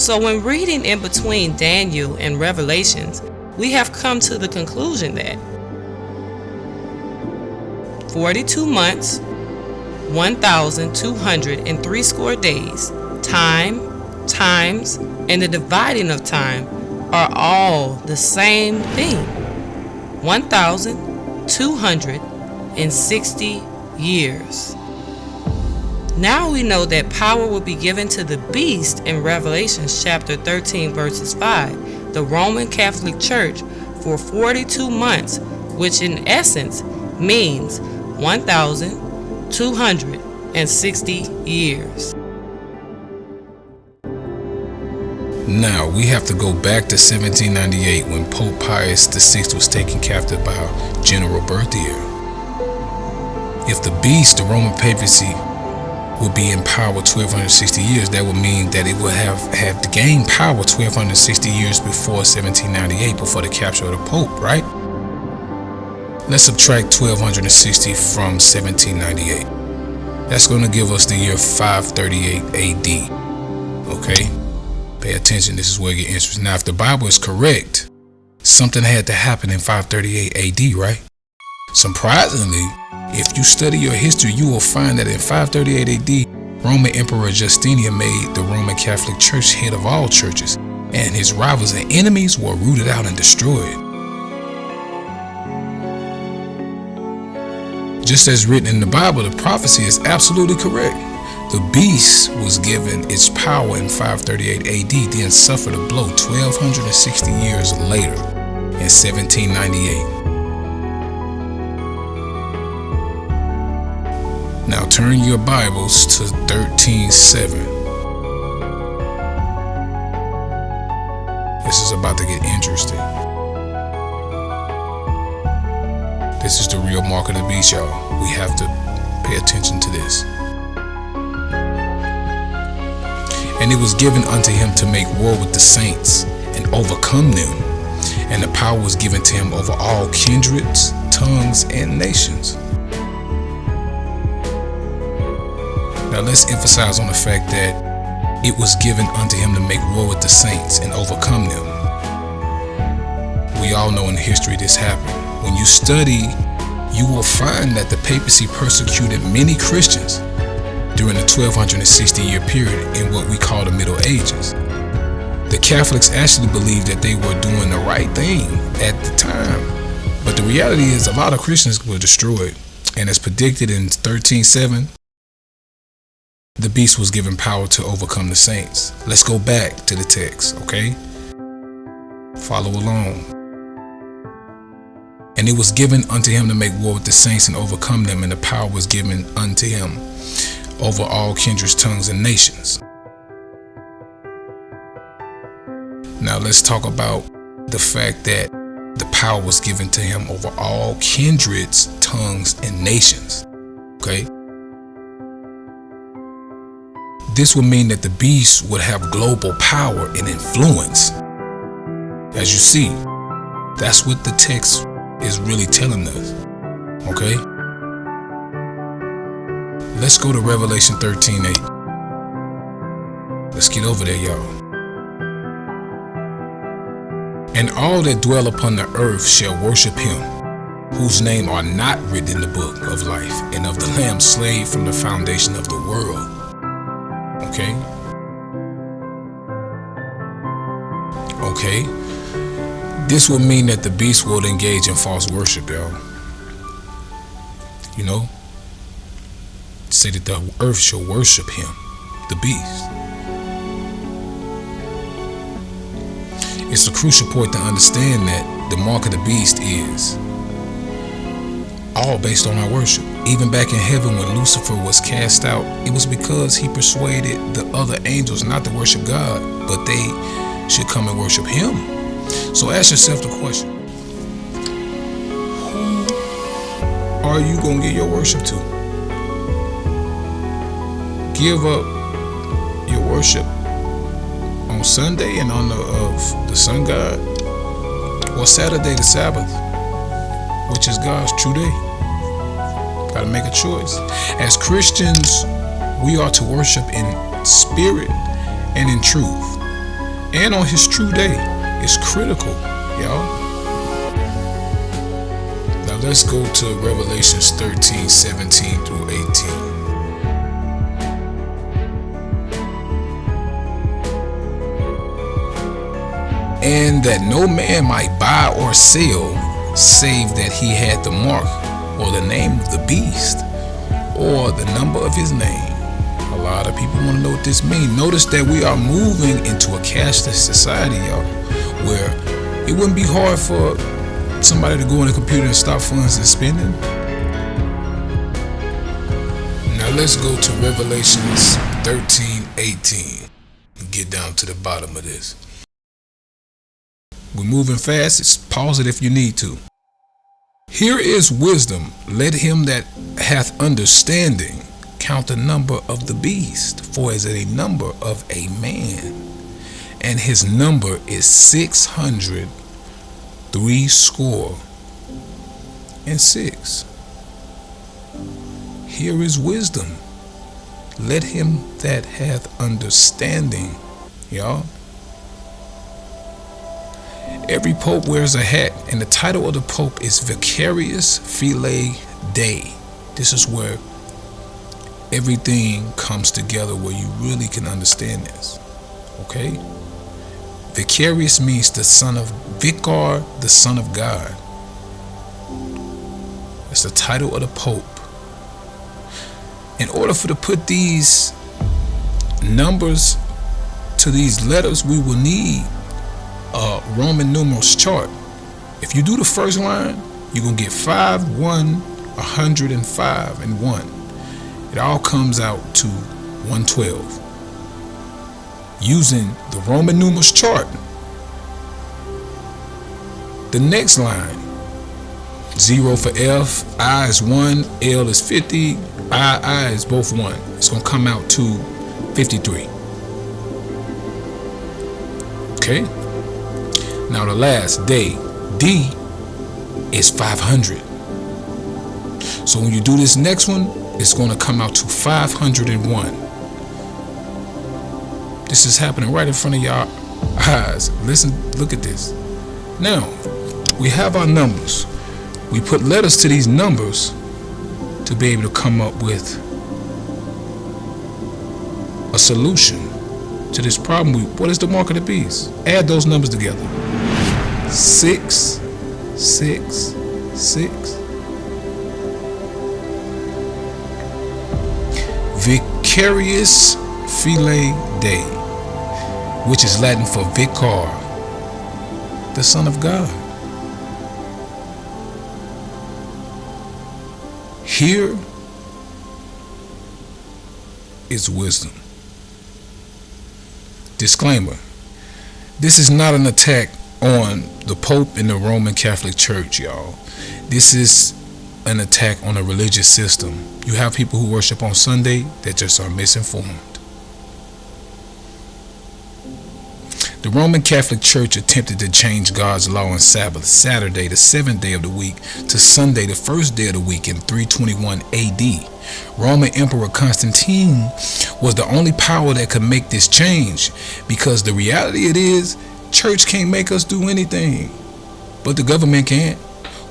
So when reading in between Daniel and Revelations, we have come to the conclusion that 42 months, 1,203 score days, time, times, and the dividing of time are all the same thing. 1,260 years. Now we know that power will be given to the beast in Revelation chapter 13 verses 5, the Roman Catholic Church, for 42 months, which in essence means 1,260 years. Now we have to go back to 1798 when Pope Pius VI was taken captive by General Berthier. If the beast, the Roman papacy, would be in power 1,260 years, that would mean that it would have had gained power 1,260 years before 1798, before the capture of the Pope, right? Let's subtract 1,260 from 1798. That's going to give us the year 538 AD. Okay? Pay attention, this is where you get interested. Now, if the Bible is correct, something had to happen in 538 AD, right? Surprisingly, if you study your history, you will find that in 538 AD, Roman Emperor Justinian made the Roman Catholic Church head of all churches, and his rivals and enemies were rooted out and destroyed. Just as written in the Bible, the prophecy is absolutely correct. The beast was given its power in 538 AD, then suffered a blow 1,260 years later in 1798. Now turn your Bibles to 13:7. This is about to get interesting. This is the real mark of the beast, y'all. We have to pay attention to this. And it was given unto him to make war with the saints and overcome them. And the power was given to him over all kindreds, tongues, and nations. Now let's emphasize on the fact that it was given unto him to make war with the saints and overcome them. We all know in history this happened. When you study, you will find that the papacy persecuted many Christians during the 1,260-year period in what we call the Middle Ages. The Catholics actually believed that they were doing the right thing at the time. But the reality is a lot of Christians were destroyed. And as predicted in 13:7, the beast was given power to overcome the saints. Let's go back to the text, okay? Follow along. And it was given unto him to make war with the saints and overcome them, and the power was given unto him over all kindreds, tongues, and nations. Now let's talk about the fact that the power was given to him over all kindreds, tongues, and nations. Okay? This would mean that the beast would have global power and influence. As you see, that's what the text is really telling us. Okay? Let's go to Revelation 13:8. Let's get over there, y'all. And all that dwell upon the earth shall worship him, whose name are not written in the book of life, and of the Lamb slain from the foundation of the world. Okay? Okay? This will mean that the beast will engage in false worship, y'all. You know? Say that the earth shall worship him, the beast. It's a crucial point to understand that the mark of the beast is all based on our worship. Even back in heaven when Lucifer was cast out, it was because he persuaded the other angels not to worship God, but they should come and worship him. So ask yourself the question, who are you going to give your worship to? Give up your worship on Sunday and honor of the sun god, or Saturday the Sabbath, which is God's true day. Gotta make a choice. As Christians, we are to worship in spirit and in truth. and on his true day is critical, y'all. Now let's go to Revelations 13, 17 through 18. And that no man might buy or sell, save that he had the mark, or the name of the beast, or the number of his name. A lot of people want to know what this means. Notice that we are moving into a cashless society, y'all, where it wouldn't be hard for somebody to go on the computer and stop funds and spending. Now let's go to Revelations 13, 18 and get down to the bottom of this. We're moving fast. Just pause it if you need to. Here is wisdom. Let him that hath understanding count the number of the beast, for it is a number of a man, and his number is 666. Here is wisdom. Let him that hath understanding, y'all. Every pope wears a hat, and the title of the pope is Vicarius Filii Dei. This is where everything comes together, where you really can understand this. Okay? Vicarius means the son of Vicar, the son of God. That's the title of the pope. In order to put these numbers to these letters, we will need a Roman numerals chart. If you do the first line, you're gonna get 5, 1, 105, and 1. It all comes out to 112. Using the Roman numerals chart, the next line, 0 for F, I is 1, L is 50, I is both 1. It's gonna come out to 53. Okay? Now the last day, D is 500. So when you do this next one, it's going to come out to 501. This is happening right in front of your eyes. Listen, look at this. Now, we have our numbers. We put letters to these numbers to be able to come up with a solution to this problem. What is the mark of the beast? Add those numbers together. 6, 6, 6. Vicarius Filii Dei, which is Latin for Vicar, the Son of God. Here is wisdom. Disclaimer: this is not an attack on the Pope and the Roman Catholic Church, y'all. This is an attack on a religious system. You have people who worship on Sunday that just are misinformed. The Roman Catholic Church attempted to change God's law on Sabbath, Saturday, the 7th day of the week, to Sunday, the 1st day of the week in 321 AD. Roman Emperor Constantine was the only power that could make this change, because the reality it is, church can't make us do anything, but the government can't.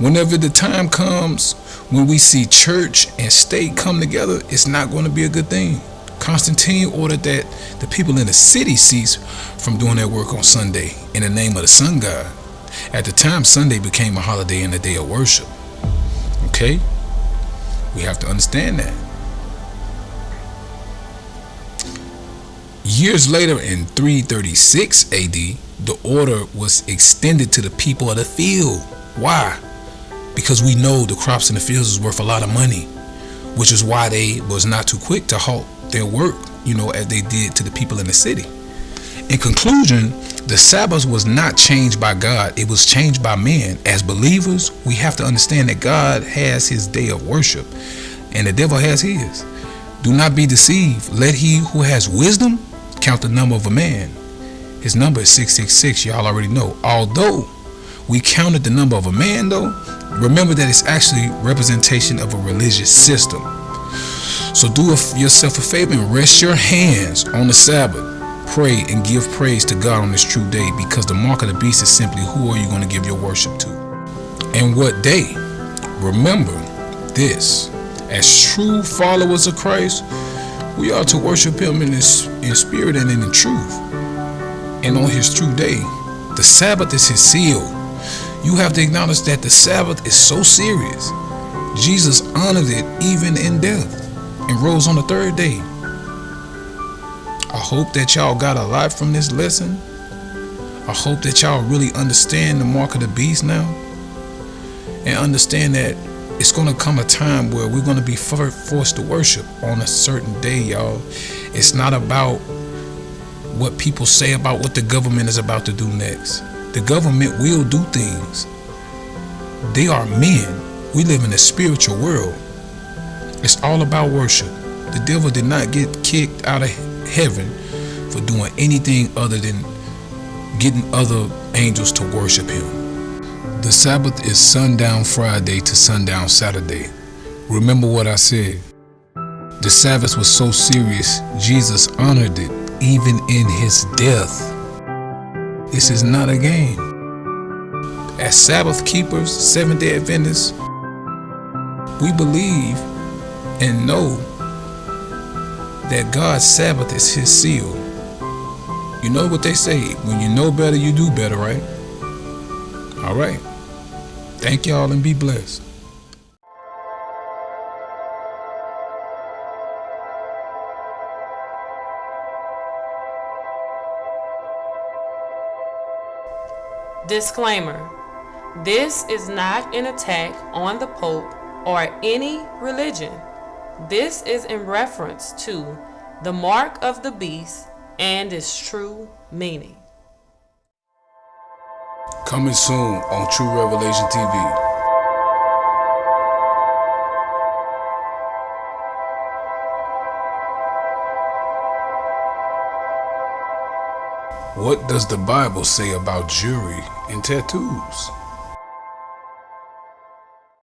Whenever the time comes when we see church and state come together, it's not going to be a good thing. Constantine ordered that the people in the city cease from doing their work on Sunday in the name of the sun god. At the time, Sunday became a holiday and a day of worship. Okay? We have to understand that. Years later, in 336 AD, the order was extended to the people of the field. Why? Because we know the crops in the fields is worth a lot of money, which is why they was not too quick to halt their work, as they did to the people in the city. In conclusion, the Sabbath was not changed by God, it was changed by men. As believers, we have to understand that God has his day of worship and the devil has his. Do not be deceived. Let he who has wisdom count the number of a man. His number is 666, y'all already know. Although we counted the number of a man though, remember that it's actually representation of a religious system. So do yourself a favor and rest your hands on the Sabbath. pray and give praise to God on this true day, because the mark of the beast is simply who are you going to give your worship to and what day. Remember this: as true followers of Christ, we are to worship him in spirit and in the truth, and on his true day. The Sabbath is his seal. You have to acknowledge that the Sabbath is so serious. Jesus honored it even in death and rose on the third day. I hope that y'all got a lot from this lesson. I hope that y'all really understand the mark of the beast now, and understand that it's going to come a time where we're going to be forced to worship on a certain day, y'all. It's not about what people say about what the government is about to do next. The government will do things. They are men. We live in a spiritual world. It's all about worship. The devil did not get kicked out of heaven for doing anything other than getting other angels to worship him. The Sabbath is sundown Friday to sundown Saturday. Remember what I said. The Sabbath was so serious, Jesus honored it even in his death. This is not a game. As Sabbath keepers, Seventh-day Adventists, we believe and know that God's Sabbath is his seal. You know what they say, when you know better, you do better, right? All right. Thank y'all and be blessed. Disclaimer: this is not an attack on the Pope or any religion. This is in reference to the mark of the beast and its true meaning. Coming soon on True Revelation TV. What does the Bible say about jewelry and tattoos?